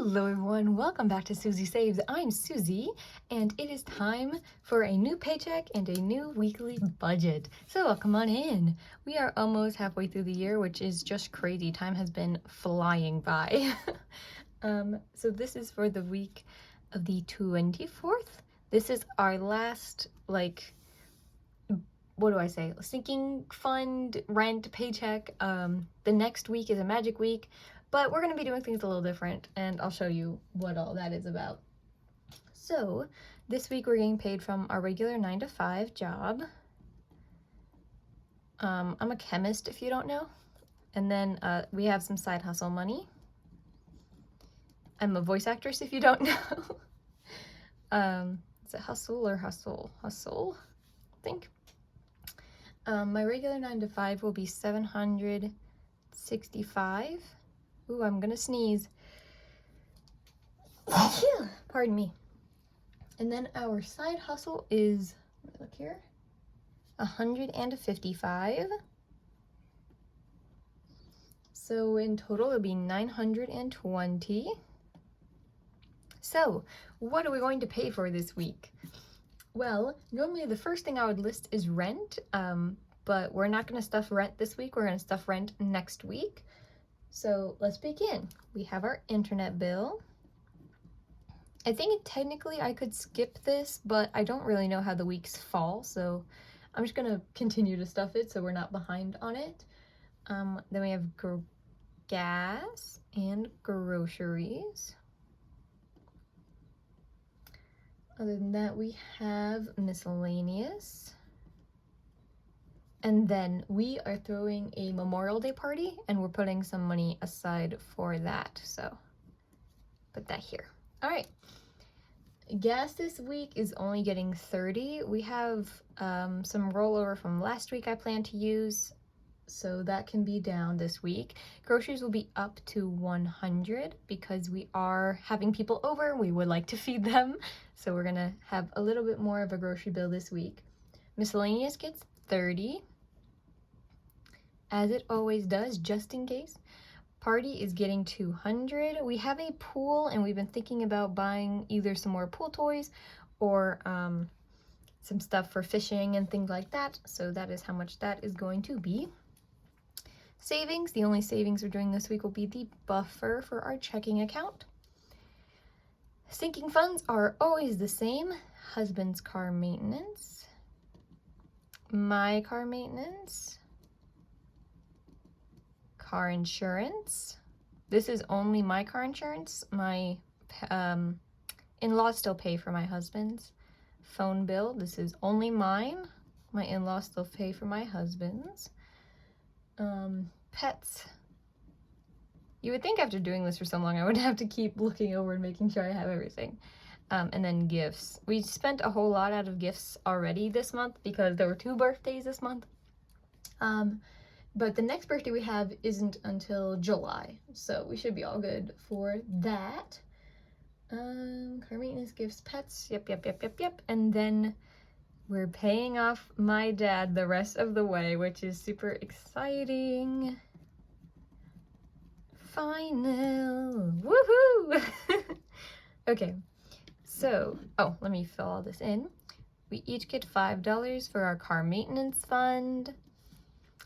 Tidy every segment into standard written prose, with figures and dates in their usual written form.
Hello everyone, welcome back to Susie Saves. I'm Susie, and it is time for a new paycheck and a new weekly budget. So come on in. We are almost halfway through the year, which is just crazy. Time has been flying by. So this is for the week of the 24th. This is our last, sinking fund, rent, paycheck. The next week is a magic week. But we're going to be doing things a little different, and I'll show you what all that is about. So, this week we're getting paid from our regular 9-to-5 job. I'm a chemist, if you don't know. And then we have some side hustle money. I'm a voice actress, if you don't know. Is it hustle or hustle? Hustle, I think. My regular 9-to-5 will be $765. Ooh, I'm gonna sneeze. Pardon me. And then our side hustle is, let me look here, $155. So in total it'll be $920. So what are we going to pay for this week? Well, normally the first thing I would list is rent, but we're not gonna stuff rent this week. We're gonna stuff rent next week. So let's begin. We have our internet bill. I think technically I could skip this, but I don't really know how the weeks fall, so I'm just gonna continue to stuff it so we're not behind on it. Then we have gas and groceries. Other than that, we have miscellaneous. And then we are throwing a Memorial Day party, and we're putting some money aside for that. So put that here. All right. Gas this week is only getting $30. We have some rollover from last week I plan to use, so that can be down this week. Groceries will be up to $100 because we are having people over. We would like to feed them, so we're gonna have a little bit more of a grocery bill this week. Miscellaneous gets $30. As it always does, just in case. Party is getting $200. We have a pool, and we've been thinking about buying either some more pool toys or some stuff for fishing and things like that. So that is how much that is going to be. Savings, the only savings we're doing this week will be the buffer for our checking account. Sinking funds are always the same. Husband's car maintenance, my car maintenance, car insurance. This is only my car insurance. My in-laws still pay for my husband's. Phone bill, this is only mine. My in-laws still pay for my husband's. Pets. You would think after doing this for so long I would have to keep looking over and making sure I have everything. And then gifts. We spent a whole lot out of gifts already this month because there were 2 birthdays this month. But the next birthday we have isn't until July, so we should be all good for that. Car maintenance, gifts, pets, yep. And then we're paying off my dad the rest of the way, which is super exciting. Final, woohoo! Okay, so, let me fill all this in. We each get $5 for our car maintenance fund.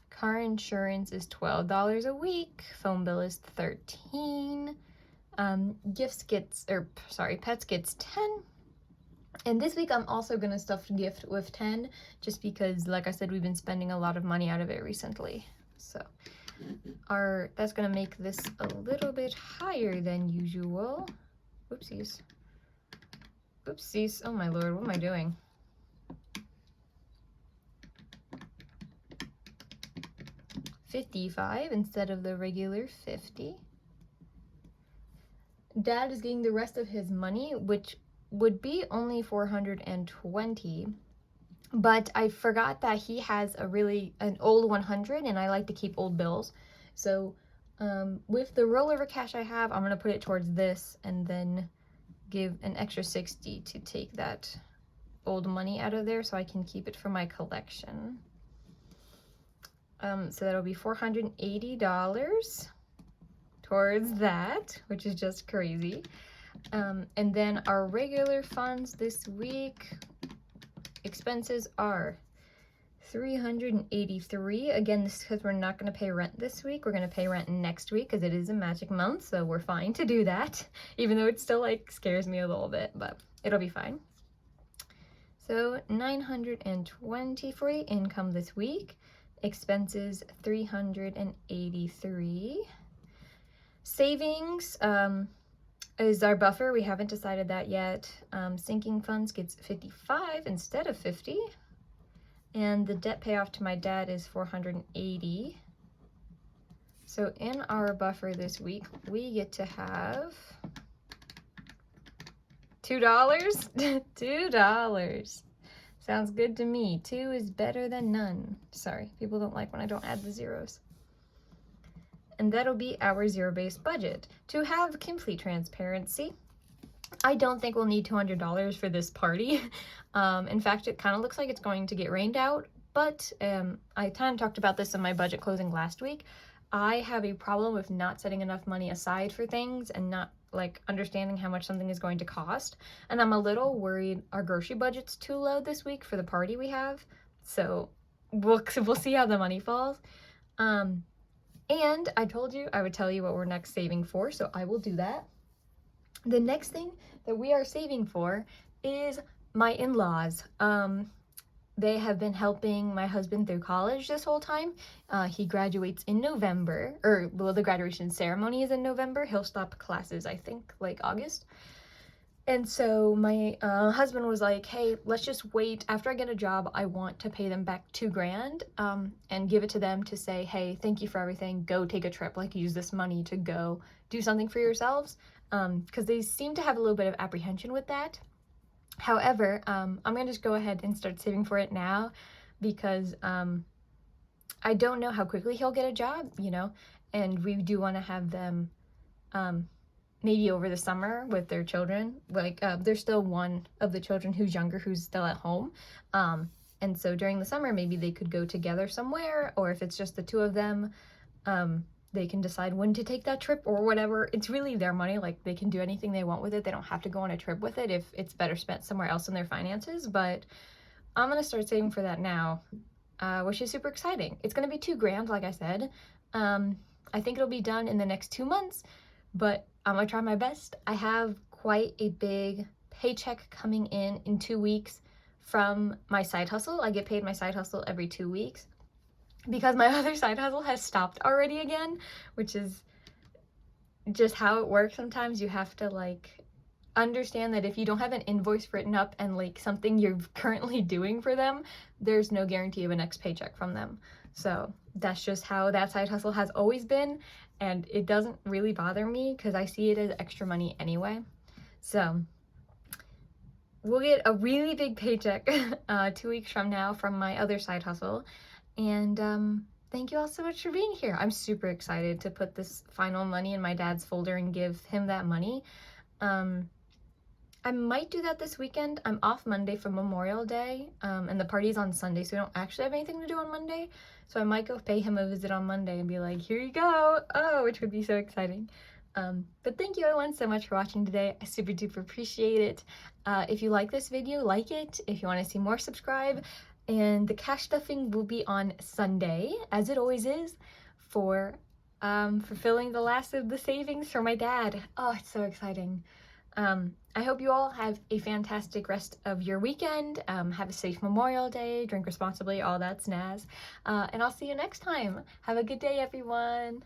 Car insurance is $12 a week. Phone bill is $13. Pets gets 10. And this week I'm also gonna stuff gift with 10, just because, like I said, we've been spending a lot of money out of it recently. So that's gonna make this a little bit higher than usual. Oopsies. Oh my lord, what am I doing? $55 instead of the regular $50. Dad is getting the rest of his money, which would be only $420, but I forgot that he has an old 100, and I like to keep old bills. So with the rollover cash I have, I'm gonna put it towards this and then give an extra $60 to take that old money out of there so I can keep it for my collection. So that'll be $480. towards that, which is just crazy. And then our regular funds this week, expenses are $383. Again, this is because we're not going to pay rent this week. We're going to pay rent next week because it is a magic month, so we're fine to do that, even though it still like scares me a little bit, but it'll be fine. So $920 income this week. Expenses $383. Savings is our buffer. We haven't decided that yet. Sinking funds gets 55 instead of 50. And the debt payoff to my dad is $480. So in our buffer this week, we get to have $2. $2. Sounds good to me. 2 is better than none. Sorry, people don't like when I don't add the zeros. And that'll be our zero-based budget. To have complete transparency, I don't think we'll need $200 for this party. In fact, it kind of looks like it's going to get rained out, but I kind of talked about this in my budget closing last week. I have a problem with not setting enough money aside for things and not like understanding how much something is going to cost. And I'm a little worried our grocery budget's too low this week for the party we have. So we'll see how the money falls. And I told you I would tell you what we're next saving for, so I will do that. The next thing that we are saving for is my in-laws. They have been helping my husband through college this whole time. He graduates in November, or well, the graduation ceremony is in November. He'll stop classes, I think, like August. And so my husband was like, hey, let's just wait. After I get a job, I want to pay them back $2,000 and give it to them to say, hey, thank you for everything. Go take a trip. Like, use this money to go do something for yourselves. Because they seem to have a little bit of apprehension with that. However, I'm going to just go ahead and start saving for it now because I don't know how quickly he'll get a job, you know, and we do want to have them maybe over the summer with their children. Like, there's still one of the children who's younger who's still at home. And so during the summer, maybe they could go together somewhere, or if it's just the two of them, they can decide when to take that trip or whatever. It's really their money. Like, they can do anything they want with it. They don't have to go on a trip with it if it's better spent somewhere else in their finances. But I'm going to start saving for that now, which is super exciting. It's going to be $2,000, like I said. I think it'll be done in the next 2 months, but I'm going to try my best. I have quite a big paycheck coming in 2 weeks from my side hustle. I get paid my side hustle every 2 weeks. Because my other side hustle has stopped already again, which is just how it works sometimes. You have to like understand that if you don't have an invoice written up and like something you're currently doing for them, there's no guarantee of a next paycheck from them. So that's just how that side hustle has always been, and it doesn't really bother me because I see it as extra money anyway. So we'll get a really big paycheck 2 weeks from now from my other side hustle. And thank you all so much for being here. I'm super excited to put this final money in my dad's folder and give him that money. I might do that this weekend. I'm off Monday for Memorial Day, and the party's on Sunday, so we don't actually have anything to do on Monday. So I might go pay him a visit on Monday and be like, here you go. Oh, which would be so exciting. But thank you everyone so much for watching today. I super duper appreciate it. If you like this video, like it. If you want to see more, subscribe. And the cash stuffing will be on Sunday, as it always is, for fulfilling the last of the savings for my dad. Oh, it's so exciting. I hope you all have a fantastic rest of your weekend. Have a safe Memorial Day, drink responsibly, all that snazz. And I'll see you next time. Have a good day, everyone.